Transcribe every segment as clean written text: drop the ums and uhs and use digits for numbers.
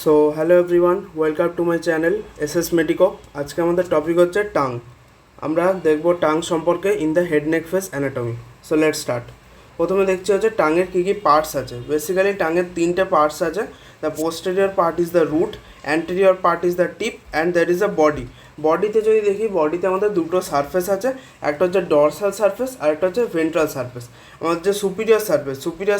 So hello everyone, welcome to my channel SS Medico। আজকে আমাদের topic হচ্ছে tongue. আমরা দেখব টাং সম্পর্কে in the head neck face anatomy. So let's start. প্রথমে দেখছি হচ্ছে টাঙের কী কী পার্টস আছে। বেসিক্যালি টাঙের তিনটে পার্টস আছে। The posterior part is the root, anterior part is the tip and that is the body. বডিতে যদি দেখি, বডিতে আমাদের দুটো সারফেস আছে, একটা হচ্ছে ডরসাল সারফেস আর একটা হচ্ছে ভেন্ট্রাল সারফেস। আমাদের যে সুপিরিয়র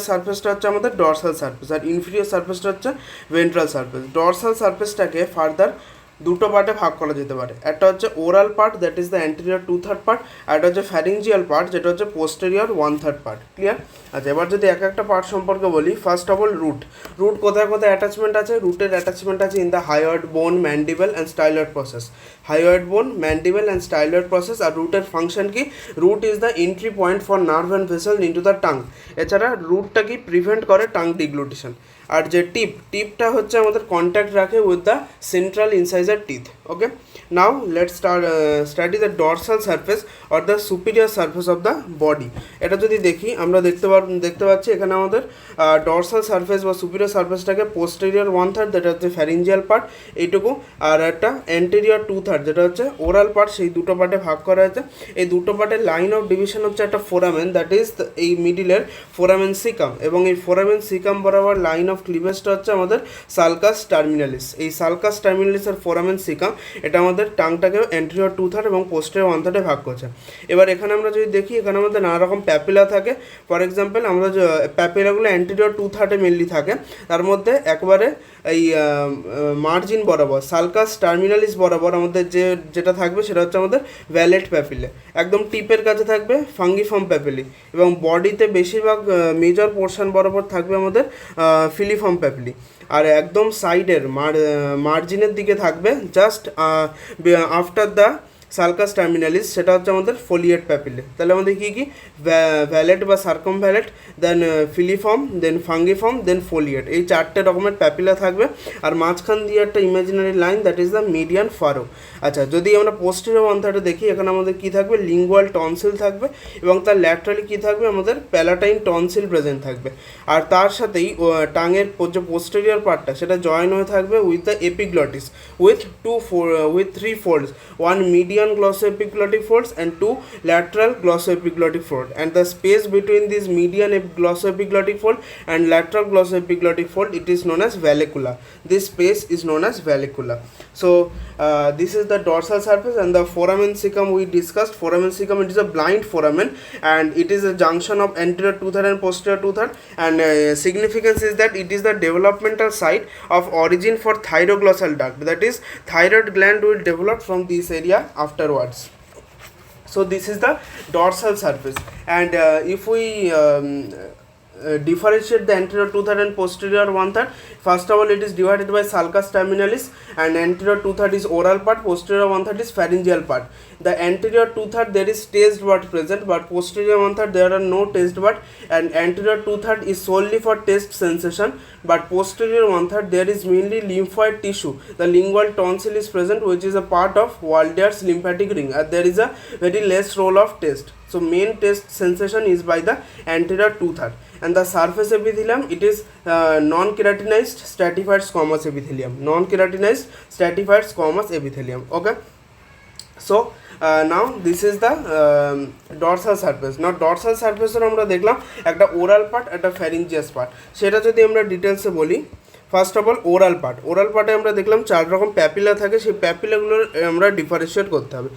সারফেসটা হচ্ছে আমাদের ডরসাল সারফেস আর ইনফিরিয়র সারফেসটা হচ্ছে ভেন্ট্রাল সারফেস। ডরসাল সারফেসটাকে ফার্দার দুটো পার্টে ভাগ করা যেতে পারে। একটা হচ্ছে oral part, that is the anterior 2/3 part, আর একটা হচ্ছে ফ্যারিঞ্জিয়াল পার্ট, যেটা হচ্ছে পোস্টেরিয়র 1/3 পার্ট। ক্লিয়ার? আচ্ছা, এবার যদি এক একটা পার্ট সম্পর্কে বলি, ফার্স্ট অফ অল রুট কোথায় কোথায় অ্যাটাচমেন্ট আছে? রুটের অ্যাটাচমেন্ট আছে in the hyoid bone, mandible and styloid process. Hyoid bone, mandible and styloid process. আর রুটের ফাংশন কি? Root is the entry point for nerve and vessel into the tongue. এছাড়া রুটটা কি প্রিভেন্ট করে টাং ডিগ্লুটিশন। আর যে টিপটা হচ্ছে আমাদের কন্ট্যাক্ট রাখে with the central incisor teeth. Okay, now let's study the dorsal surface or the superior surface of the body. এটা যদি দেখি, আমরা দেখতে পাচ্ছি এখানে আমাদের ডরসাল সারফেস বা সুপিরিয়র সারফেসটাকে পোস্টেরিয়র 1/3, যেটা হচ্ছে ফ্যারিঞ্জিয়াল পার্ট এইটুকু, আর একটা অ্যান্টেরিয়র 2/3 যেটা হচ্ছে ওরাল পার্ট, সেই দুটো পার্টে ভাগ করা হয়েছে। এই দুটো পার্টের লাইন অফ ডিভিশন হচ্ছে একটা ফোরামেন, দ্যাট ইজ এই মিডিলের ফোরামেন সিকাম, এবং এই ফোরামেন সিকাম বরাবর লাইন অফ ক্লিভেজটা হচ্ছে আমাদের সালকাস টার্মিনালিস। এই সালকাস টার্মিনালিসের ফোরামেন সিকাম এটা আমাদের টাংটাকে অ্যান্টেরিয়র 2/3 এবং পোস্টেরিয়র 1/3 ভাগ করছে। এবার এখানে আমরা যদি দেখি, এখানে আমাদের নানা রকম প্যাপিলা থাকে। ফর এক্সাম্পল, আমরা প্যাপিলাগুলো অ্যান্টেরিয়র 2/3 মেনলি থাকে। তার মধ্যে একবারে এই মার্জিন বরাবর সালকাস টার্মিনালিস বরাবর আমাদের যেটা থাকবে সেটা হচ্ছে আমাদের ভ্যালেট প্যাপিলে। একদম টিপের কাছে থাকবে ফাঙ্গিফর্ম প্যাপিলি, এবং বডিতে বেশিরভাগ মেজর পোর্শন বরাবর থাকবে আমাদের ফিলিফর্ম প্যাপিলি। আর একদম সাইডের মার্জিনের দিকে থাকবে just after the sulcus terminalis, সেটা হচ্ছে আমাদের ফোলিয়েট প্যাপিলে। তাহলে আমাদের কী কী? ভ্যালেট বা সার্কামভ্যালেট, দেন ফিলিফর্ম, দেন ফাঙ্গিফর্ম, দেন ফোলিয়েট, এই চারটে রকমের প্যাপিলা থাকবে। আর মাঝখান দিয়ে একটা imaginary line, that is the median furrow. আচ্ছা, যদি আমরা পোস্টেরিয়র 1/3 দেখি, এখানে আমাদের কী থাকবে? লিঙ্গুয়াল টনসিল থাকবে, এবং তার ল্যাটারালি কী থাকবে? আমাদের প্যালাটাইন টনসিল প্রেজেন্ট থাকবে। আর তার সাথেই টাঙের যে পোস্টেরিয়র পার্টটা, সেটা জয়েন হয়ে থাকবে with the epiglottis with 3 folds, one median glossoepiglottic folds and 2 lateral glossoepiglottic folds, and the space between this median glossoepiglottic fold and lateral glossoepiglottic fold, it is known as vallecula. This space is known as vallecula. So this is the dorsal surface, and the foramen cecum we discussed. Foramen cecum, it is a blind foramen, and it is a junction of anterior 2/3 and posterior 2/3, and significance is that it is the developmental site of origin for thyroglossal duct, that is thyroid gland will develop from this area afterwards. So this is the dorsal surface, and if we differentiate the anterior 2/3 and posterior 1/3, first of all it is divided by sulcus terminalis, and anterior 2/3 is oral part, posterior 1/3 is pharyngeal part. The anterior 2/3 there is taste bud present, but posterior 1/3 there are no taste bud, and anterior 2/3 is solely for taste sensation, but posterior 1/3 there is mainly lymphoid tissue. The lingual tonsil is present, which is a part of Walder's lymphatic ring, and there is a very less role of taste. So main taste sensation is by the anterior 2/3, and the surface epithelium, it is non-keratinized stratified squamous epithelium. Non-keratinized stratified squamous epithelium. Okay, so now this is the dorsal surface. Now dorsal surface এর আমরা দেখলাম একটা oral part, একটা ফ্যারিঞ্জিয়াস part. সেটা যদি আমরা ডিটেলসে বলি, ফার্স্ট অফ অল ওরাল পার্টে আমরা দেখলাম 4 রকম প্যাপিলা থাকে। সেই প্যাপিলাগুলোর আমরা ডিফারেন্সিয়েট করতে হবে।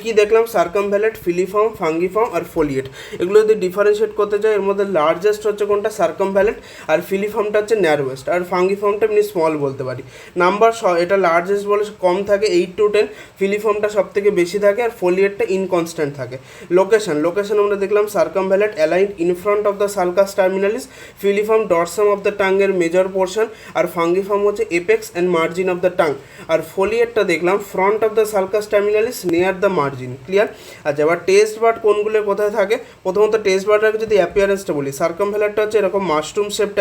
কী দেখলাম? সার্কামভ্যালেট, ফিলিফর্ম, ফাঙ্গিফর্ম আর ফোলিয়েট। এগুলো যদি ডিফারেন্সিয়েট করতে চাই, এর মধ্যে লার্জেস্ট হচ্ছে কোনটা? সার্কামভ্যালেট, আর ফিলিফর্মটা হচ্ছে ন্যারোয়েস্ট, আর ফাঙ্গিফর্মটা এমনি স্মল বলতে পারি। নাম্বার এটা লার্জেস্ট বলে কম থাকে 8 to 10, ফিলিফর্মটা সব থেকে বেশি থাকে, আর ফোলিয়েটটা ইনকনস্ট্যান্ট থাকে। লোকেশন আমরা দেখলাম circumvallate aligned in front of the sulcus terminalis, filiform dorsum of the টাঙ্গের মেজর পোর্শন, আর ফাঙ্গিফর্ম হচ্ছে apex and margin of the tongue, আর ফোলিয়েটটা দেখলাম front of the sulcus terminalis near the margin. Clear? আচ্ছা, এবার টেস্ট বার্ড কোনগুলো কোথায় থাকে? প্রথমত টেস্ট বার্ডের যদি অ্যাপিয়ারেন্সটা বলি, সার্কামভ্যালেটটা হচ্ছে এরকম মাশরুম শেপড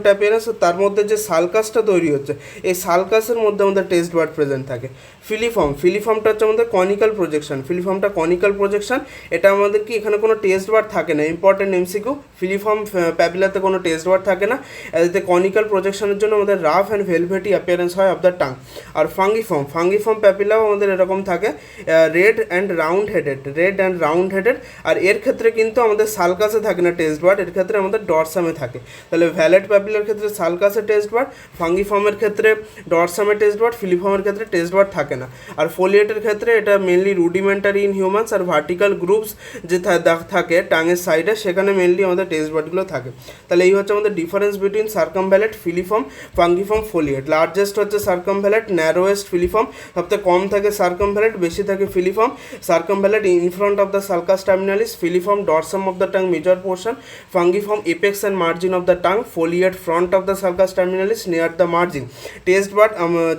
অ্যাপিয়ারেন্স, তার মধ্যে যে সালকাসটা তৈরি হচ্ছে, এই সালকাসের মধ্যে আমাদের টেস্ট বার্ড প্রেজেন্ট থাকে। ফিলিফর্মটা হচ্ছে আমাদের কনিক্যাল প্রজেকশন, এটা আমাদের কি এখানে কোনো টেস্ট বার থাকে না। ইম্পর্টেন্ট এমসিকিউ, ফিলিফর্ম প্যাপিলাতে কোনো টেস্ট বার থাকে না, এতে কনিক্যাল প্রজেকশনের জন্য আমাদের রাফ অ্যান্ড ভেলভেটি অ্যাপিয়ারেন্স হয় অফ দ্য টাং। আর ফাঙ্গিফর্ম প্যাপিলাও আমাদের এরকম থাকে, রেড অ্যান্ড রাউন্ড হেডেড, আর এর ক্ষেত্রে কিন্তু আমাদের সালকাসে থাকে না টেস্ট বার, এর ক্ষেত্রে আমাদের ডরসামে থাকে। তাহলে ভ্যালেট প্যাপিলার ক্ষেত্রে সালকাসে টেস্ট বার, ফাঙ্গিফর্মের ক্ষেত্রে ডরসামে টেস্ট বার, ফিলিফর্মের ক্ষেত্রে টেস্ট বার থাকে না। আর ফোলিয়েটের ক্ষেত্রে এটা মেনলি রুডিমেন্টারি ইন হিউম্যানস, আর ভার্টিক্যাল গ্রুপস যে থাকে টাঙের সাইডে সেখানে মেনলি আমাদের টেস্ট বারগুলো থাকে। তাহলে এই হচ্ছে আমাদের ডিফারেন্স বিটুইন সার্কামভ্যালেট, ফিলিফর্ম, ফাঙ্গিফর্ম, ফোলিয়েট। লার্জেস্ট হচ্ছে সার্কামভ্যালেট, ন্যারোয়েস্ট ফিলিফর্ম, সবথেকে কম থাকে সার্কামভ্যালেট, বেশি থাকে filiform. Circumvallate in front of the sulcus terminalis, filiform dorsum of the tongue major portion, fungiform apex and margin of the tongue, foliate front of the sulcus terminalis near the margin. Test but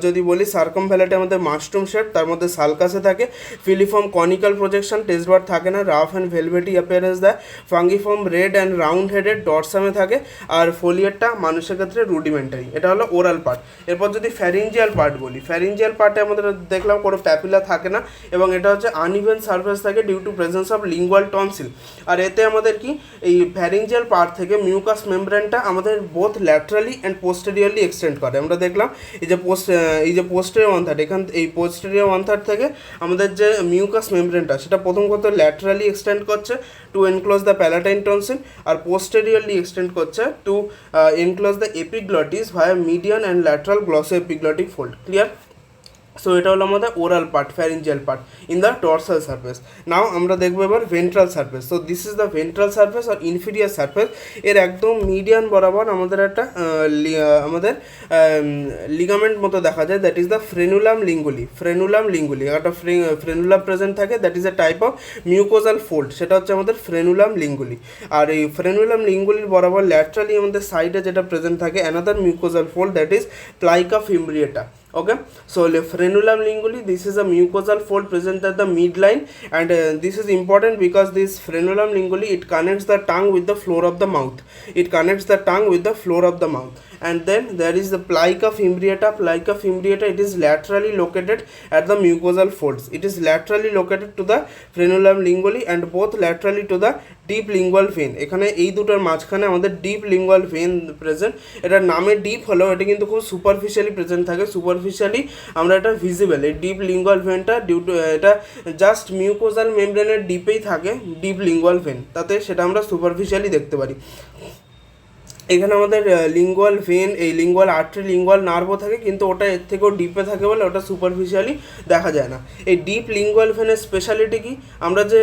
যদি বলি সার্কামভ্যালেটে আমাদের mushroom shape, তার মধ্যে সালকাসে থাকে, filiform conical projection, test but থাকে না, rough and velvety appearance দেয়, ফাঙ্গিফর্ম red and round headed, ডরসামে থাকে, আর ফোলিয়েটটা মানুষের ক্ষেত্রে রুডিমেন্টারি। এটা হলো ওরাল পার্ট। এরপর যদি ফ্যারিঞ্জিয়াল পার্ট বলি, ফ্যারিঞ্জিয়াল পার্টে আমাদের দেখলাম কোনো প্যাপিলা থাকে না, এবং এটা হচ্ছে আনইভেন সারফেস থাকে due to presence of lingual tonsil. আর এতে আমাদের কি এই ফ্যারিঞ্জিয়াল পার্ট থেকে মিউকাস মেমব্রেনটা আমাদের both laterally and posteriorly extend করে। আমরা দেখলাম এই যে পোস্টেরিয়র ওয়ান থার্ড, এই পোস্টেরিয়র ওয়ান থার্ড থেকে আমাদের যে মিউকাস মেমব্রেনটা সেটা প্রথম কথা ল্যাটারালি এক্সটেন্ড করছে to enclose the palatine tonsil, আর পোস্টেরিয়রলি এক্সটেন্ড করছে to enclose the epiglottis via median and lateral glosso epiglottic fold. Clear? So এটা হলো আমাদের oral part, pharyngeal part in the dorsal surface. Now আমরা দেখবো এবার ventral surface. So this is the ventral surface আর inferior surface. এর একদম median বরাবর আমাদের একটা লিগামেন্ট মতো দেখা যায়, দ্যাট ইজ দ্য ফ্রেনুলাম লিঙ্গুলি। একটা ফ্রেনুলা প্রেজেন্ট থাকে, that is a type of mucosal fold, সেটা হচ্ছে আমাদের ফ্রেনুলাম লিঙ্গুলি। আর এই ফ্রেনুলাম লিঙ্গুলির বরাবর ল্যাটারালি আমাদের সাইডে যেটা প্রেজেন্ট থাকে another mucosal fold, that is plica fimbriata. Okay, so frenulum linguli, this is a mucosal fold present at the midline, and this is important because this frenulum linguli, it connects the tongue with the floor of the mouth. And then there is the plica fimbriata. It is laterally located at the mucosal folds. It is laterally located to the frenulum linguli and both laterally to the deep lingual vein. এখানে এই দুটোর মাঝখানে আমাদের deep lingual when present. এটার নামে deep হলেও এটা কিন্তু খুব সুপারফিশিয়ালি প্রেজেন্ট থাকে। সুপারফিশিয়ালি আমরা এটা ভিজিবল, এই ডিপ লিঙ্গুয়াল ভেনটা ডিউ টু এটা জাস্ট মিউকোজাল মেমব্রেনের ডিপেই থাকে ডিপ লিঙ্গুয়াল ভেন, তাতে সেটা আমরা সুপারফিশিয়ালি দেখতে পারি। এখানে আমাদের লিঙ্গুয়াল ভেন, এই লিঙ্গুয়াল আর্টারি, লিঙ্গুয়াল নার্ভও থাকে, কিন্তু ওটা এর থেকেও ডিপে থাকে বলে ওটা সুপারফিশিয়ালি দেখা যায় না। এই ডিপ লিঙ্গুয়াল ভেনের স্পেশালিটি কি? আমরা যে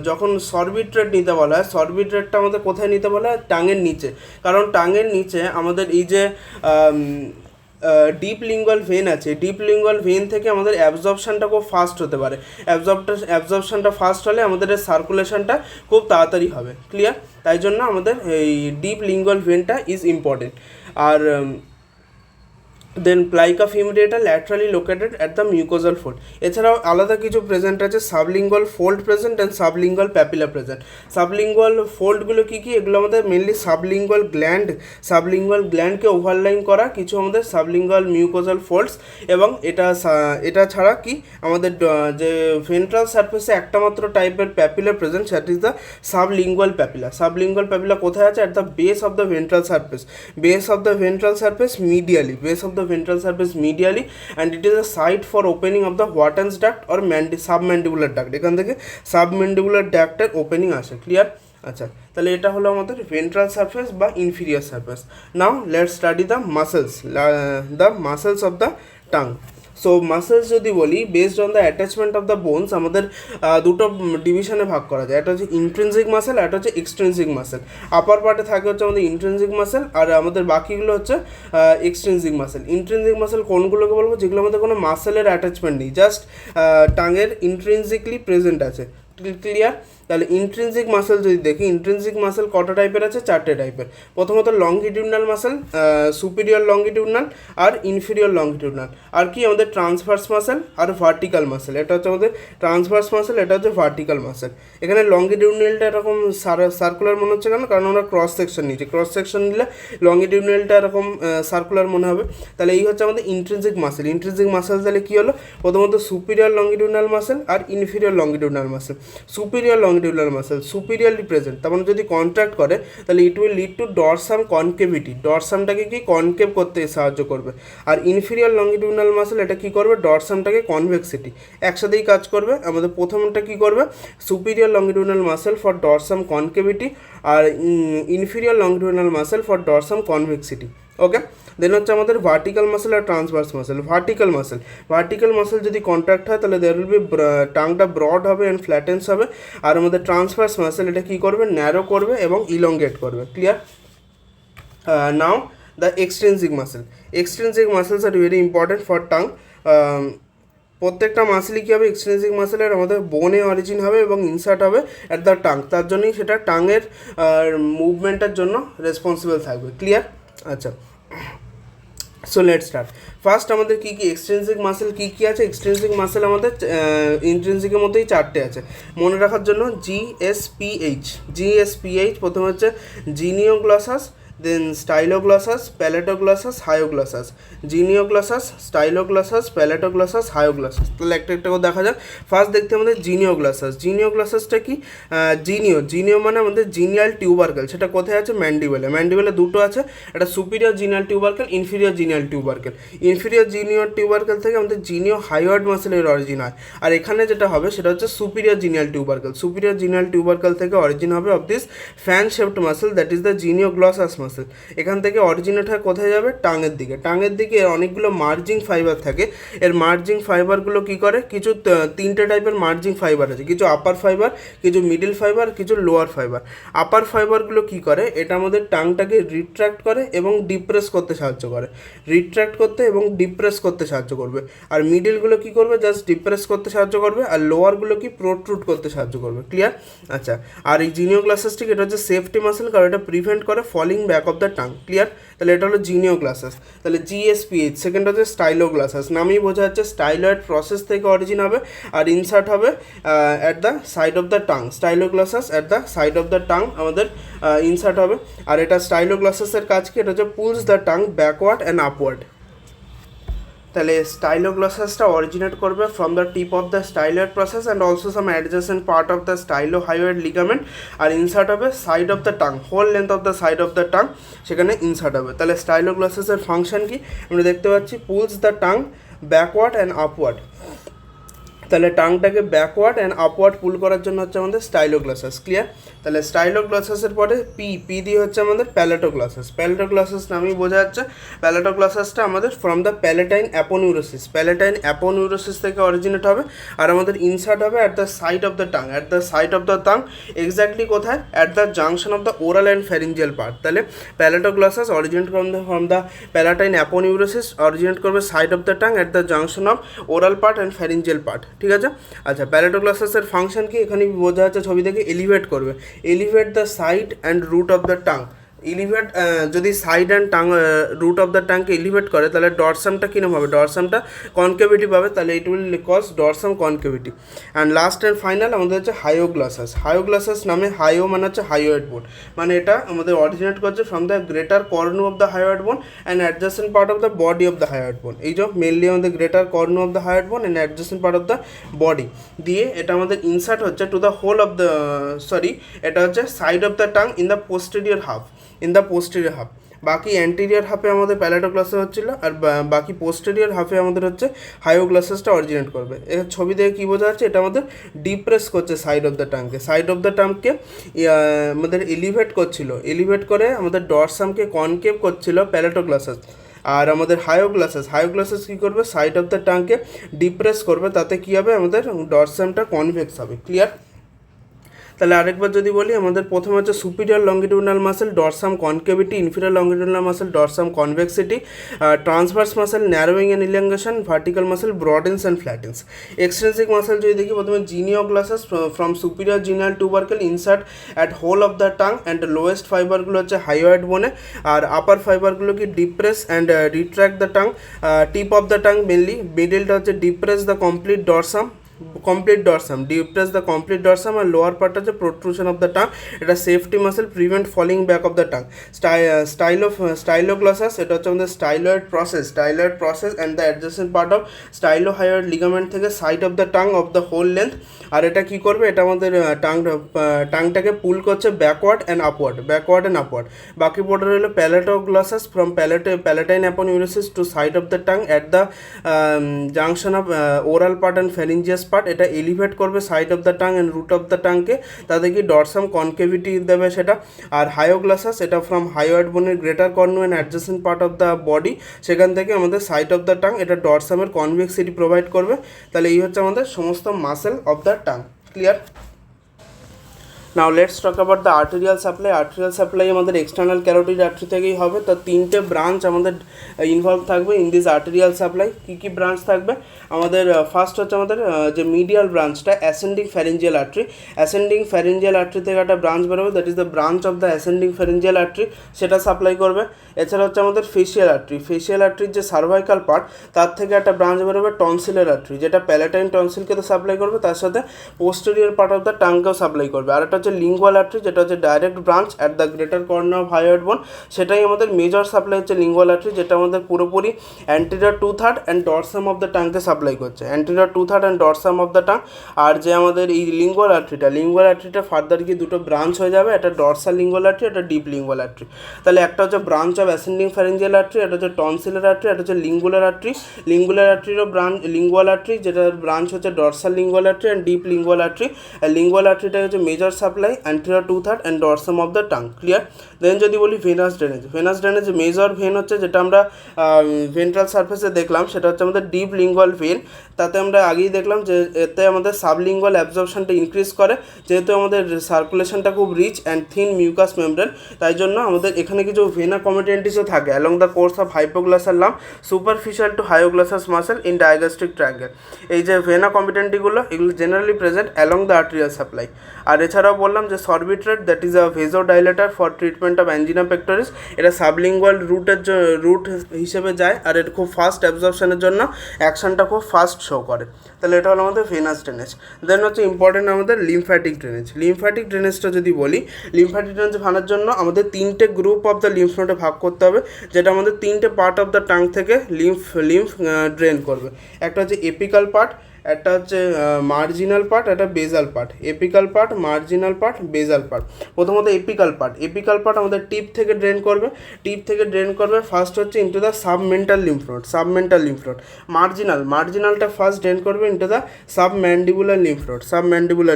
যখন সরবিট্রেট নিতে বলা হয়, সরবিট্রেটটা আমাদের কোথায় নিতে বলা হয়? টাঙের নিচে। কারণ টাঙের নিচে আমাদের এই যে ডিপ লিঙ্গুয়াল ভেন আছে, ডিপ লিঙ্গুয়াল ভেন থেকে আমাদের অ্যাবজর্পশনটা খুব ফাস্ট হতে পারে। অ্যাবজর্পশনটা ফাস্ট হলে আমাদের সার্কুলেশনটা খুব তাড়াতাড়ি হবে। ক্লিয়ার? তাই জন্য আমাদের এই ডিপ লিঙ্গুয়াল ভেনটা ইজ ইম্পর্টেন্ট। আর then plica fimbriata laterally located at the mucosal fold. এছাড়াও আলাদা কিছু প্রেজেন্ট আছে, sublingual fold present and sublingual papilla present. Sublingual ফোল্ডগুলো কী কী? এগুলো আমাদের মেনলি সাবলিঙ্গুয়াল গ্ল্যান্ডকে ওভারলাইন করা কিছু আমাদের সাবলিঙ্গুয়াল মিউকোজাল ফোল্ডস। এবং এটা ছাড়া কি আমাদের যে ভেন্ট্রাল সারফেসে একটা মাত্র টাইপের papilla present, that is the sublingual papilla কোথায় আছে? At the base of the ventral surface medially, and it is a site for opening of the Wharton's duct or submandibular duct. এখান থেকে সাবম্যান্ডিবুলার ডাক্টের ওপেনিং আসে। Clear? আচ্ছা, তাহলে এটা হলো আমাদের ভেন্ট্রাল সারফেস বা inferior surface. Now let's study the muscles of the tongue. So muscles যদি বলি, based on the attachment of the bones আমাদের দুটো ডিভিশনে ভাগ করা যায়। একটা হচ্ছে ইন্ট্রিনসিক মাসেল, একটা হচ্ছে এক্সট্রিনসিক মাসেল। আপার পার্টে থাকে হচ্ছে আমাদের ইন্ট্রিনসিক মাসেল, আর আমাদের বাকিগুলো হচ্ছে এক্সট্রিনসিক মাসেল। ইন্ট্রিনসিক মাসেল কোনগুলোকে বলবো? যেগুলো আমাদের কোনো মাসেলের অ্যাটাচমেন্ট নেই, জাস্ট টাঙের ইন্ট্রিনসিকলি প্রেজেন্ট আছে। ক্লিয়ার? তাহলে ইন্ট্রিনসিক মাসেল যদি দেখি, ইন্ট্রিনসিক মাসেল কটা টাইপের আছে? 4টে টাইপের। প্রথমত লংগিটিউডনাল মাসেল, সুপিরিয়র লংগিটিউডনাল আর ইনফিরিয়র লংগিটিউডনাল। আর কি আমাদের ট্রান্সভার্স মাসেল আর ভার্টিক্যাল মাসেল। এটা হচ্ছে আমাদের ট্রান্সভার্স মাসেল, এটা হচ্ছে ভার্টিক্যাল মাসেল। এখানে লংগিটিউডনালটা এরকম সার্কুলার মনে হচ্ছে কেন? কারণ আমরা ক্রস সেকশন নিয়েছি, ক্রস সেকশন নিলে লংগিটিউডনালটা এরকম সার্কুলার মনে হবে। তাহলে এই হচ্ছে আমাদের ইন্ট্রিনসিক মাসেল। ইন্ট্রিনসিক মাসেল তাহলে কী হলো? প্রথমত সুপিরিয়র লংগিটিউডনাল মাসেল আর inferior longitudinal muscle. Superior longitudinal muscle superiorly present, তার মানে যদি কন্ট্রাক্ট করে তাহলে it will lead to dorsum concavity, ডরসামটাকে কি কনকেভ করতে সাহায্য করবে। আর ইনফিরিয়র লংগিটিউডাল মাসেল এটা কি করবে, ডরসামটাকে কনভেক্সিটি, একসাথেই কাজ করবে। আমাদের প্রথমটা কি করবে, superior longitudinal muscle for dorsum concavity আর inferior longitudinal muscle for dorsum convexity. Okay, then হচ্ছে আমাদের ভার্টিক্যাল মাসেল আর ট্রান্সভার্স মাসেল। ভার্টিক্যাল মাসেল যদি কন্ট্রাক্ট হয় তাহলে দেয়ার উইল বি টাংটা ব্রড হবে অ্যান্ড ফ্ল্যাটেন্স হবে। আর আমাদের ট্রান্সভার্স মাসেল এটা কী করবে, ন্যারো করবে এবং ইলংগেট করবে। Clear? Now the extrinsic muscles are very important for tongue. প্রত্যেকটা মাসেলই কী হবে, এক্সট্রিনসিক মাসেলের আমাদের বোনে অরিজিন হবে এবং ইনসার্ট হবে অ্যাট দ্য টাং, তার জন্যই সেটা টাংয়ের মুভমেন্টের জন্য রেসপন্সিবল থাকবে। ক্লিয়ার? আচ্ছা, সো লেট স্টার্ট। ফার্স্ট আমাদের কী কী এক্সট্রিনসিক মাসেল কী কী আছে, এক্সট্রিনসিক মাসেল আমাদের ইন্ট্রিনসিকের মধ্যেই 4টে আছে, মনে রাখার জন্য জিএসপিএইচ। প্রথমে হচ্ছে জিনিওগ্লসাস, দেন স্টাইলোগ্লসাস, প্যালেটোগ্লসাস, হায়োগ্লসাস। জিনিওগ্লসাস, স্টাইলোগ্লসাস, প্যালেটোগ্লসাস, হায়োগ্লসাস। তাহলে একটা একটা করে দেখা যাক। ফার্স্ট দেখতে আমাদের জিনিওগ্লসাসটা কি, জিনিও মানে আমাদের জিনিয়াল টিউবারকেল, সেটা কোথায় আছে, ম্যান্ডিবেলে দুটো আছে, একটা সুপিরিয়র জিনিয়াল টিউবারকেল, ইনফিরিয়র জিনিয়াল টিউবারকেল। ইনফিরিয়র জিনিয়র টিউবারকেল থেকে আমাদের জিনিও হাইওয়ার্ড মাসেলের অরিজিন হয়। আর এখানে যেটা হবে সেটা হচ্ছে সুপিরিয়র জিনিয়াল টিউবারকেল থেকে অরিজিন হবে of this fan shaped muscle, that is the genioglossus muscle. এখান থেকে অরিজিনেট হয় কোথায় যাবে, টাঙের দিকে। অনেকগুলো মার্জিং ফাইবার থাকে, এর মার্জিং ফাইবারগুলো কি করে, কিছু 3টে টাইপের মার্জিং ফাইবার আছে, কিছু আপার ফাইবার, কিছু মিডিল ফাইবার, কিছু লোয়ার ফাইবার। আপার ফাইবারগুলো কি করে, এটা আমাদের টাংটাকে রিট্র্যাক্ট করে এবং ডিপ্রেস করতে সাহায্য করবে। আর মিডিলগুলো কি করবে, জাস্ট ডিপ্রেস করতে সাহায্য করবে। আর লোয়ারগুলো কি প্রোট্রুড করতে সাহায্য করবে। ক্লিয়ার? আচ্ছা, আর এই জিনিওগ্লসাসটিক এটা হচ্ছে সেফটি মাসেল, কারণ এটা প্রিভেন্ট করে falling back of the tongue. Clear? তাহলে এটা হলো জিনিওগ্লসাস। তাহলে জিএসপিএইচ। সেকেন্ড হচ্ছে স্টাইলোগ্লসাস, নামেই বোঝা যাচ্ছে স্টাইলয়েড প্রসেস থেকে অরিজিন হবে আর ইনসার্ট হবে at the side of the tongue. Styloglossus at the side of the tongue আমাদের ইনসার্ট হবে। আর এটা স্টাইলোগ্লসাসের কাজ কি, এটা হচ্ছে pulls the tongue backward and upward. তাহলে স্টাইলোগ্লসাসটা অরিজিনেট করবে from the tip of the styloid process and also some adjacent part of the stylohyoid ligament. আর ইনসার্ট হবে side of the tongue, whole length of the side of the tongue, সেখানে insert হবে। তাহলে স্টাইলোগ্লসাসের function কি আমরা দেখতে পাচ্ছি, pools the tongue backward and upward. তাহলে টাংটাকে ব্যাকওয়ার্ড অ্যান্ড আপওয়ার্ড পুল করার জন্য হচ্ছে আমাদের স্টাইলোগ্লসাস। ক্লিয়ার? তাহলে স্টাইলোগ্লসাসের পরে পি দিয়ে হচ্ছে আমাদের প্যালেটোগ্লসাস নামেই বোঝা যাচ্ছে। প্যালেটোগ্লসাসটা আমাদের ফ্রম দ্য প্যালেটাইন অ্যাপোনিউরোসিস থেকে অরিজিনেট হবে। আর আমাদের ইনসার্ট হবে at the side of the tongue, exactly কোথায়, at the junction of the oral and pharyngeal part. তাহলে palatoglossus originate from the palatine aponeurosis, originate করবে side of the tongue at the junction of oral part and pharyngeal part. ঠিক আছে? আচ্ছা, প্যালেটোগ্লসাসের function কি, এখানে বোঝা যাচ্ছে ছবি থেকে, elevate the side and root of the tongue. যদি side and tongue root of the টাংকে এলিভেট করে তাহলে ডরসামটা কীরকম হবে, ডরসামটা কনকেভিটি পাবে, তাহলে it will cause dorsum concavity. And last and final আমাদের হচ্ছে হায়োগ্লসাস নামে, হাইও মানে হচ্ছে হাইওয়েড বোন, মানে এটা আমাদের অরিজিনেট করছে from the greater cornu of the hyoid bone and adjacent part of the body of the hyoid bone. এই যে মেনলি আমাদের greater cornu of the hyoid bone and adjacent part of the body দিয়ে এটা আমাদের insert হচ্ছে to the whole of the এটা হচ্ছে side of the tongue in the posterior half. বাকি অ্যান্টেরিয়র হাফে আমাদের প্যালেটোগ্লসাস হচ্ছিল, আর বাকি পোস্টেরিয়র হাফে আমাদের হচ্ছে হায়োগ্লসাসটা অরিজিনেট করবে। এর ছবি দেখে কী বোঝা যাচ্ছে, এটা আমাদের ডিপ্রেস করছে সাইড অফ দ্য টাংকে আমাদের এলিভেট করে আমাদের ডরসামকে কনকেভ করছিল প্যালেটোগ্লসাস। আর আমাদের হায়োগ্লসাস কী করবে, সাইড অফ দ্য টাংকে ডিপ্রেস করবে, তাতে কী হবে, আমাদের ডরসামটা কনভেক্স হবে। ক্লিয়ার? তাহলে আরেকবার যদি বলি, আমাদের প্রথমে হচ্ছে superior longitudinal muscle dorsum concavity, inferior longitudinal muscle dorsum convexity, transverse muscle narrowing and elongation, vertical muscle broadens and flattens. Extrinsic muscle যদি দেখি, প্রথমে genioglossus from superior genial tubercle insert at whole of the tongue and lowest ফাইবারগুলো হচ্ছে hyoid বোনে, আর upper ফাইবারগুলো কি depress and retract the tongue, tip of the tongue mainly, মিডিলটা হচ্ছে depress the complete dorsum, complete dorsum, depress the complete dorsum, আর lower part হচ্ছে প্রোট্রুশন অফ দ্য টাং, এটা safety muscle, prevent falling back of the tongue. Styloglossus, এটা হচ্ছে আমাদের styloid process and the adjacent part of stylohyoid ligament থেকে side of the tongue of the whole length. আর এটা কী করবে, এটা আমাদের টাংটাকে পুল করছে ব্যাকওয়ার্ড অ্যান্ড আপওয়ার্ড। বাকি পোর্টার হলো palatoglossus, from palatine aponeurosis to side of the tongue at the junction of oral part and pharyngeal part. এটা এলিভেট করবে side of the tongue and root of the টাংকে, তাতে কি dorsum concavity দেবে সেটা। আর হায়োগ্লসাস, এটা ফ্রম হায়োয়েড বোনের greater cornu and adjacent part of the body, সেখান থেকে আমাদের সাইড অফ দ্য টাং, এটা ডরসামের কনভেক্সিটি প্রোভাইড করবে। তাহলে এই হচ্ছে আমাদের সমস্ত muscle of the tongue. Clear? Now let's talk about the arterial supply. Arterial supply আমাদের এক্সটার্নাল ক্যারোটিড আর্টারি থেকেই হবে। তো তিনটে ব্রাঞ্চ আমাদের ইনভলভ থাকবে ইন দিস আর্টেরিয়াল সাপ্লাই। কী ব্রাঞ্চ থাকবে আমাদের? ফার্স্ট হচ্ছে আমাদের যে মিডিয়াল ব্রাঞ্চটা ascending pharyngeal artery. Ascending pharyngeal artery থেকে একটা ব্রাঞ্চ বেরোবে, that is the branch of the ascending pharyngeal artery, সেটা সাপ্লাই করবে। এছাড়া হচ্ছে আমাদের ফেশিয়াল আর্টারির যে সার্ভাইকাল পার্ট, তার থেকে একটা ব্রাঞ্চ বেরোবে টনসিলের আর্টারি, যেটা প্যালেটাইন টনসিলকে তো সাপ্লাই করবে, তার সাথে পোস্টেরিয়র পার্ট অফ দ্য টাংকেও সাপ্লাই করবে। আর একটা হচ্ছে লিঙ্গুয়াল আর্টারি, যেটা হচ্ছে direct branch at the greater corner of hyoid bone, সেটাই আমাদের মেজর সাপ্লাই হচ্ছে লিঙ্গুয়াল আর্টারি, যেটা আমাদের পুরোপুরি anterior 2/3 and dorsum of the টাংকে সাপ্লাই করছে, anterior 2/3 and dorsum of the tongue. আর যে আমাদের এই লিঙ্গুয়াল আর্টারিটা ফার্দার গিয়ে দুটো ব্রাঞ্চ হয়ে যাবে, একটা ডরসাল লিঙ্গুয়াল আর্টারি, একটা ডিপ লিঙ্গুয়াল আর্টারি। তাহলে একটা হচ্ছে branch of ascending pharyngeal artery, এটা হচ্ছে টনসিলার আর্টারি, এটা হচ্ছে লিঙ্গুয়াল আর্টারিরও ব্রাঞ্চ লিঙ্গুয়াল আর্টারি, যেটার ব্রাঞ্চ হচ্ছে dorsal lingual artery and deep lingual artery. Lingual আর্টারিটা হচ্ছে major supply anterior 2/3 and dorsum of the tongue. Clear? Then যদি বলি ভেনাস ড্রেনেজ মেজর ভেন হচ্ছে, যেটা আমরা ভেন্ট্রাল সারফেসে দেখলাম, সেটা হচ্ছে আমাদের ডিপ লিঙ্গুয়াল ভেন। তাতে আমরা আগেই দেখলাম যে এতে আমাদের সাবলিঙ্গুয়াল অ্যাবজর্পশনটা ইনক্রিজ করে, যেহেতু আমাদের সার্কুলেশনটা খুব rich and thin mucous membrane, তাই জন্য আমাদের এখানে কিছু ভেনা কমিটেন্টিসও থাকে along the course of hypoglossal lump superficial to hyoglossus muscle in digastric triangle. এই যে ভেনা কমিটেন্টিগুলো, এগুলো generally present along the arterial supply. আর এছাড়াও বললাম যে Sorbitrate, that is a vasodilator for treatment of angina pectoris, এটা সাবলিঙ্গুয়াল রুট হিসেবে যায়, আর এটা খুব ফাস্ট অ্যাবজর্পশনের জন্য অ্যাকশনটা খুব ফাস্ট শো করে। তাহলে এটা হলো আমাদের ভেনাস ড্রেনেজ। দেন হচ্ছে ইম্পর্টেন্ট আমাদের লিম্ফ্যাটিক ড্রেনেজটা যদি বলি, লিম্ফ্যাটিক ড্রেনেজ ভাঙার জন্য আমাদের তিনটে গ্রুপ অফ দ্য লিম্ফ নোডে ভাগ করতে হবে, যেটা আমাদের তিনটে পার্ট অফ দ্য টাং থেকে লিম্ফ ড্রেন করবে। একটা হচ্ছে এপিক্যাল পার্ট, একটা হচ্ছে মার্জিনাল পার্ট, একটা basal part. Apical part, marginal part, basal part. প্রথমত এপিক্যাল পার্ট আমাদের টিপ থেকে ড্রেন করবে। ফার্স্ট হচ্ছে into the submental lymph node. মার্জিনালটা ফার্স্ট ড্রেন করবে into the submandibular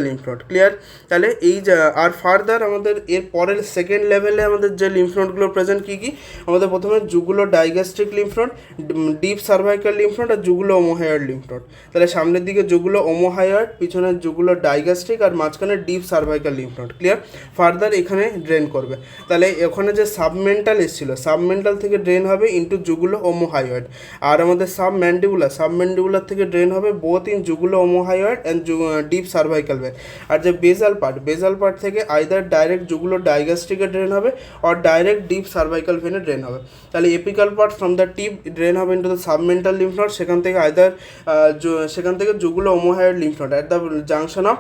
lymph node. Clear? তাহলে এই আর ফার্দার আমাদের এর পরের সেকেন্ড লেভেলে আমাদের যে লিম্ফ নোডগুলো প্রেজেন্ট কী আমাদের প্রথমে jugulo digastric lymph node, deep cervical lymph node, আর জুগুলো ওমোহাইয়েড লিম্ফ নোড। তাহলে সামনের দিকে যেগুলো ওমোহাইয়েড, পিছনের যেগুলো ডাইগ্যাস্ট্রিক, আর মাঝখানে deep cervical lymph node. Clear? Further এখানে ড্রেন করবে। তাহলে এখানে যে সাবমেন্টাল এসেছিলো, সাবমেন্টাল থেকে ড্রেন হবে ইন্টু জুগুলো ওমোহাইয়েড। আর আমাদের সাবম্যান্ডিবুলার থেকে ড্রেন হবে both in jugulo omohyoid and deep cervical vein. আর যে বেজাল পার্ট থেকে আইদার ডাইরেক্ট জুগুলো ডাইগ্যাস্ট্রিকে ড্রেন হবে অর ডাইরেক্ট ডিপ সার্ভাইকাল ভেনে ড্রেন হবে। তাহলে apical part from the tip drain হবে into the submental lymph node, সেখান থেকে jugulo omohyoid lymph node at the junction of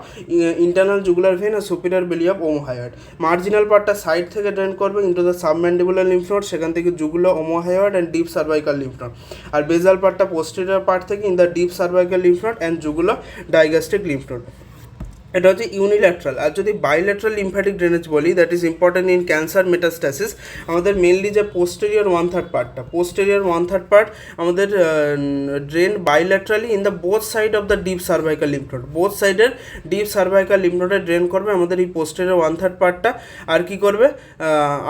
internal jugular vein আর superior belly of omohyoid. Marginal পার্টটা side থেকে drain করবে into the submandibular lymph node, সেখান থেকে jugulo omohyoid and deep cervical lymph node. আর basal পার্টটা posterior part থেকে in the deep cervical lymph node and jugulo digastric lymph node. এটা হচ্ছে ইউনিল্যাট্রাল। আর যদি বাইল্যাট্রাল লিম্ফ্যাটিক ড্রেনেজ বলি, that is important in cancer metastasis. আমাদের mainly যে পোস্টেরিয়র 1/3 পার্ট আমাদের drain bilaterally in the both side of the deep cervical lymph node, both সাইডের deep cervical lymph নোডে ড্রেন করবে আমাদের এই পোস্টেরিয়র 1/3 পার্টটা। আর কি করবে,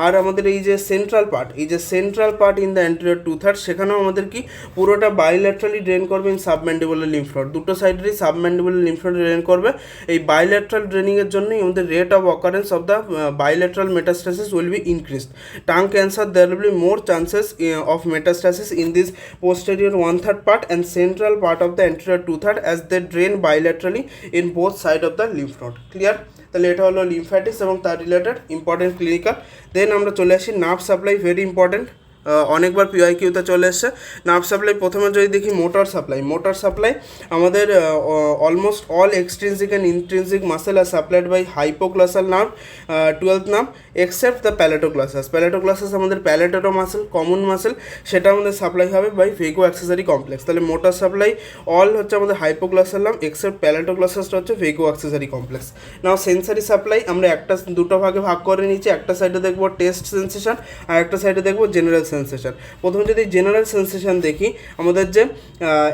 আর আমাদের এই যে central part in the anterior 2/3, সেখানেও আমাদের কি পুরোটা বাইল্যাট্রালি ড্রেন করবে ইন সাবম্যান্ডিবুলার লিম্ফ নোড, দুটো সাইডেরই সাবম্যান্ডিবুলার লিম্ফ নোডে ড্রেন করবে। এই bilateral draining এর জন্যই আমাদের rate of occurrence of the bilateral metastasis will be increased. Tongue cancer, there will be more chances of metastasis in this posterior 1/3 part and central part of the anterior 2/3 as they drain bilaterally in both side of the lymph node. Clear? তাহলে এটা হলো লিম্ফ্যাটিক্স এবং তার related important clinical. দেন আমরা চলে আসি nerve supply, very important. অনেকবার পিওয়াইকিউতে চলে এসছে। নার্ভ সাপ্লাই প্রথমে যদি দেখি মোটর সাপ্লাই আমাদের almost all extrinsic and intrinsic muscle আর supplied by hypoglossal nerve, 12th nerve except the palatoglossus আমাদের প্যালেটেরও মাসেল, কমন মাসেল, সেটা আমাদের সাপ্লাই হবে বাই ভেগো অ্যাক্সেসরি কমপ্লেক্স। তাহলে মোটর সাপ্লাই অল হচ্ছে আমাদের হাইপোগ্লসাল নার্ভ এক্সেপ্ট প্যালেটোগ্লসাসটা হচ্ছে vago accessory complex. Now sensory supply আমরা দুটো ভাগে ভাগ করে নিচ্ছি, একটা সাইডে দেখবো টেস্ট সেন্সেশন আর একটা সাইডে দেখবো জেনারেল সেন্সেশন। প্রথমে যদি জেনারেল সেন্সেশন দেখি, আমাদের যে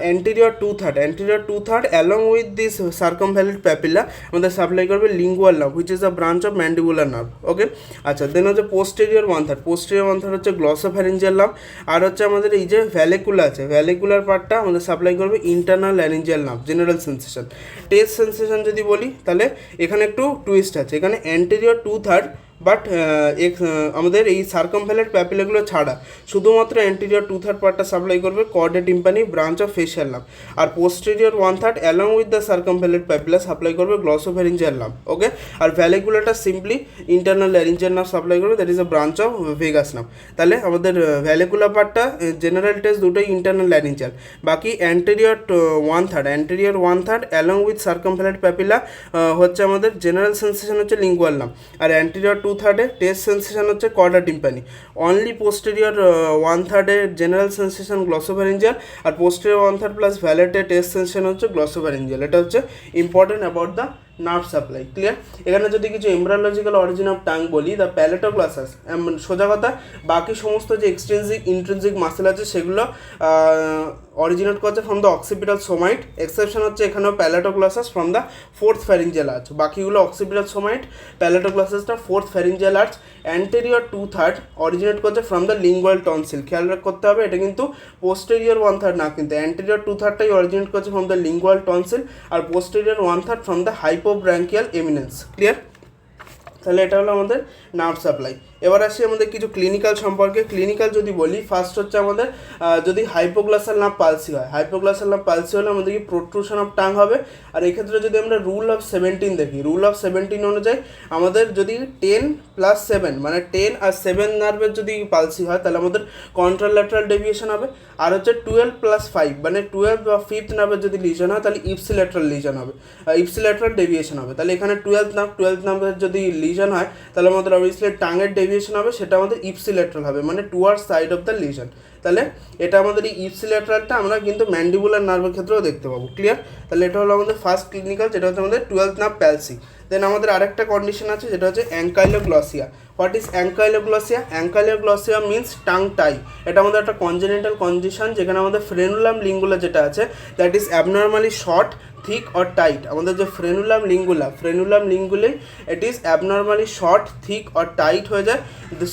anterior two third along with this circumvallate papilla আমাদের সাপ্লাই করবে lingual nerve which is a branch of mandibular nerve. Okay, আচ্ছা, দেন হচ্ছে পোস্টেরিয়র ওয়ান থার্ড হচ্ছে গ্লসোফ্যারিঞ্জিয়াল নার্ভ, আর হচ্ছে আমাদের এই যে ভ্যালিকুলা আছে, ভ্যালিকুলার পার্টটা আমাদের সাপ্লাই করবে internal laryngeal nerve, general sensation. Taste sensation যদি বলি তাহলে এখানে একটু টুইস্ট আছে, এখানে অ্যান্টেরিয়র টু থার্ড বাট আমাদের এই সার্কামভ্যালেন্ট প্যাপিলাগুলো ছাড়া শুধুমাত্র অ্যান্টেরিয়র টু থার্ড পার্টটা সাপ্লাই করবে chorda tympani branch of facial nerve, আর posterior one third along with the circumvallate papilla supply করবে গ্লসোফ্যারিঞ্জিয়াল নার্ভ। ওকে, আর ভ্যালিকুলারটা simply internal laryngeal nerve supply করবে, that is a branch of vagus nerve. তাহলে আমাদের vallecular পার্টটা general taste দুটোই internal laryngeal, বাকি anterior one third along with circumvallate papilla হচ্ছে আমাদের জেনারেল সেন্সেশন হচ্ছে লিঙ্গুয়াল নার্ভ, আর অ্যান্টেরিয়র টু থার্ডে টেস্ট সেন্সেশন হচ্ছে chorda tympani. Only posterior one থার্ডে জেনারেল সেন্সেশন গ্লসোফ্যারিঞ্জিয়াল, আর পোস্টেরিয়র ওয়ান থার্ড প্লাস ভ্যালেটে টেস্ট সেন্সেশন হচ্ছে গ্লসোফ্যারিঞ্জিয়াল। এটা হচ্ছে important about the nerve supply. Clear? এখানে যদি কিছু এমব্রায়োলজিক্যাল অরিজিন অফ টাং বলি, দ্য প্যালেটোগ্লসাস, সোজা কথা বাকি সমস্ত যে এক্সট্রিনসিক ইন্ট্রিনসিক মাসেল আছে সেগুলো অরিজিনেট করছে from the occipital somite, exception হচ্ছে এখানেও palatoglossus from the fourth pharyngeal arch, বাকিগুলো অক্সিপিটাল সোমাইট, প্যালেটোগ্লসাসটা fourth pharyngeal arch. Anterior two third originate করছে ফ্রম দ্য লিঙ্গুয়াল টনসিল, খেয়াল করতে হবে এটা কিন্তু পোস্টেরিয়র ওয়ান থার্ড না, কিন্তু অ্যান্টেরিয়র টু থার্ডটাই অরিজিনেট করছে ফ্রম দ্য লিঙ্গুয়াল টনসিল, আর posterior one third from the hypobranchial eminence. Clear? তাহলে এটা হলো আমাদের নার্ভ সাপ্লাই। এবার আসি আমাদের কিছু ক্লিনিক্যাল সম্পর্কে। ক্লিনিক্যাল যদি বলি, ফার্স্ট হচ্ছে আমাদের যদি হাইপোগ্লসাল নার্ভ পালসি হয়, হাইপোগ্লসাল নার্ভ পালসি হলে আমাদের কি প্রোট্রুশন অফ টাং হবে। আর এক্ষেত্রে যদি আমরা রুল অফ 17 দেখি, রুল অফ 17 অনুযায়ী আমাদের যদি 10 + 7 মানে 10 আর 7 নার্ভের যদি পালসি হয় তাহলে আমাদের কন্ট্রাল্যাটারাল ডেভিয়েশন হবে, আর হচ্ছে 12 + 5 মানে 12 বা 5th নার্ভের যদি লিজন হয় তাহলে ইপসিল্যাটারাল লিজন হবে, ইপসিল্যাটারাল ডেভিয়েশন হবে। তাহলে এখানে 12th নার্ভের যদি লিজন হয় তাহলে আমাদের অবভিয়াসলি টাঙের ডেভিয়েশন হবে, সেটা আমাদের ইপসিল্যাটারাল হবে, মানে টুয়ার্ড সাইড অফ দ্য লিজন। তাহলে এটা আমাদের এই ইপসিল্যাটারালটা আমরা কিন্তু ম্যান্ডিবুলার নার্ভের ক্ষেত্রেও দেখতে পাবো। ক্লিয়ার? তাহলে এটা হলো আমাদের ফার্স্ট ক্লিনিক্যাল, যেটা হচ্ছে আমাদের 12th নার্ভ প্যালসি। দেন আমাদের আরেকটা কন্ডিশন আছে যেটা হচ্ছে ankyloglossia. What is ankyloglossia? Ankyloglossia means tongue tie. এটা আমাদের একটা কনজেনিটাল কন্ডিশন যেখানে আমাদের ফ্রেনুলাম লিঙ্গুলা যেটা আছে that is abnormally short, thick or tight। আমাদের যে frenulum লিঙ্গুলে it is abnormally short, thick or tight হয়ে যায়,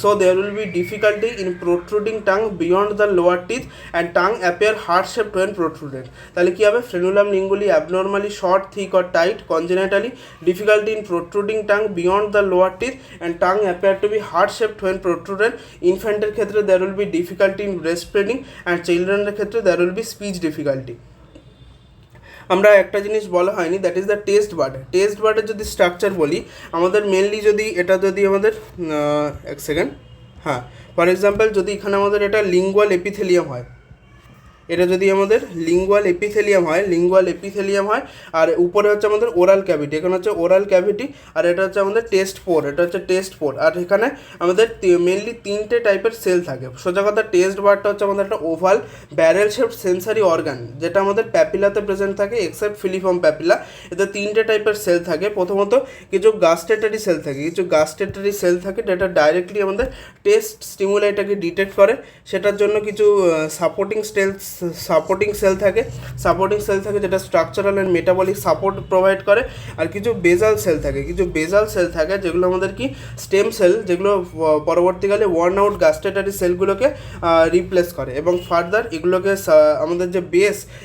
so there will be difficulty in protruding tongue beyond the lower teeth and tongue appear heart shaped when protruded। তাহলে কি হবে? Frenulum linguae abnormally short, thick or tight congenitally, difficulty in protruding tongue beyond the lower teeth and tongue appear to be heart shaped when protruded। ইনফ্যান্টের ক্ষেত্রে there will be difficulty in breastfeeding and children's ক্ষেত্রে there will be speech difficulty। আমরা একটা জিনিস বলা হয়নি, that is the taste bud. Taste বার্ডের যদি structure বলি, আমাদের মেনলি যদি আমাদের এক সেকেন্ড, হ্যাঁ, ফর এক্সাম্পল যদি এখানে আমাদের এটা লিঙ্গুয়াল এপিথেলিয়াম হয়, এটা যদি আমাদের লিঙ্গুয়াল এপিথেলিয়াম হয় আর উপরে হচ্ছে আমাদের ওরাল ক্যাভিটি, এখানে হচ্ছে ওরাল ক্যাভিটি, আর এটা হচ্ছে আমাদের টেস্ট পোর, আর এখানে আমাদের মেনলি 3টে টাইপের সেল থাকে। সোজা কথা টেস্ট বারটা হচ্ছে আমাদের একটা oval barrel shaped sensory organ, যেটা আমাদের প্যাপিলাতে প্রেজেন্ট থাকে এক্সেপ্ট ফিলিফর্ম প্যাপিলা। এতে 3টে টাইপের সেল থাকে। প্রথমত কিছু গাস্টেটারি সেল থাকে যেটা ডাইরেক্টলি আমাদের টেস্ট স্টিমুলাইটাকে ডিটেক্ট করে, সেটার জন্য কিছু সাপোর্টিং সেল থাকে যেটা structural and metabolic support provide করে। আর কিছু বেজাল সেল থাকে যেগুলো আমাদের কি স্টেম সেল, যেগুলো পরবর্তীকালে ওয়ার্ন আউট গাস্টেটারি সেলগুলোকে রিপ্লেস করে। এবং ফার্দার এগুলোকে আমাদের যে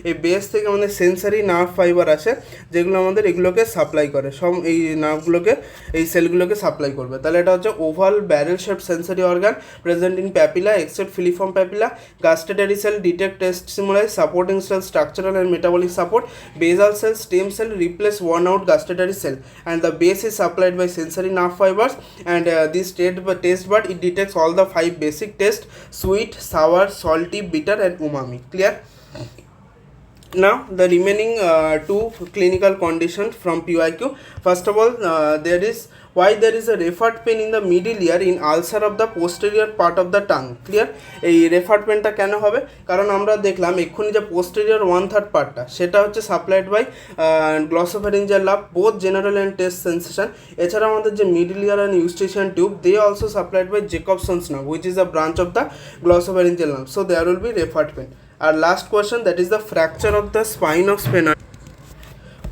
এই বেস থেকে আমাদের সেন্সারি নার্ভ ফাইবার আসে যেগুলো আমাদের এগুলোকে সাপ্লাই করে, সব এই নার্ভগুলোকে এই সেলগুলোকে সাপ্লাই করবে। তাহলে এটা হচ্ছে oval barrel shaped sensory organ present in papilla except filiform papilla. Gustatory cell detect taste chest stimuli, supporting cell, structural and metabolic support, basal cell, stem cell replace worn out gustatory cell, and the base is supplied by sensory nerve fibers, and this taste bud, it detects all the 5 basic taste: sweet, sour, salty, bitter and umami. Clear? Now the remaining two clinical conditions from PYQ. First of all, there is why there is a referred pain in the middle ear in ulcer of the posterior part of the tongue. Clear? এই referred পেনটা কেন হবে? কারণ আমরা দেখলাম এক্ষুনি যে posterior 1/3 পার্টটা সেটা হচ্ছে supplied by glossopharyngeal nerve, both general and taste sensation. এছাড়া আমাদের যে middle ear and Eustachian tube, they also supplied by Jacobson's nerve, which is a branch of the glossopharyngeal nerve. So there will be referred pain. Our last question, that is the fracture of the spine of sphenoid.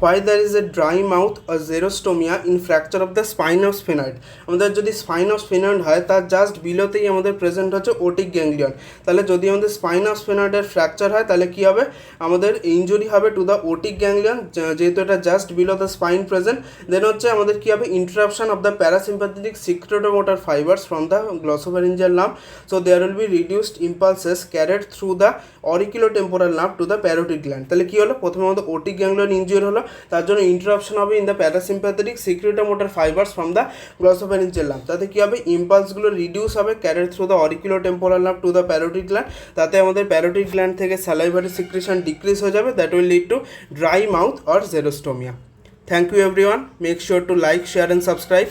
Why there is a dry mouth or xerostomia in fracture of the spine of sphenoid? আমাদের যদি spine of sphenoid হয় তার just বিলোতেই আমাদের present হচ্ছে ওটিক ganglion. তাহলে যদি আমাদের spine of স্ফেনয়েডের fracture হয় তাহলে কী হবে? আমাদের ইনজুরি হবে টু দ্য ওটিক গ্যাংলিয়ন, যেহেতু এটা just below the spine present. Then হচ্ছে আমাদের কী হবে? Interruption of the parasympathetic secretomotor fibres from the glossopharyngeal nerve. So there will be reduced impulses carried through the auriculotemporal nerve to the parotid gland. তাহলে কী হলো? প্রথমে আমাদের ওটিক ganglion injury হলো, তার জন্য ইন্টারাপশন হবে in the parasympathetic secretomotor fibres from the glossopharyngeal nerve. তাতে কী হবে? ইম্পালসগুলো রিডিউস হবে carried through the auriculotemporal nerve to the parotid gland. তাতে আমাদের প্যারোটিড গ্ল্যান্ড থেকে স্যালাইভারি সিক্রেশন ডিক্রিজ হয়ে যাবে, that will lead to dry mouth or xerostomia. Thank you everyone. Make sure to like, share and subscribe.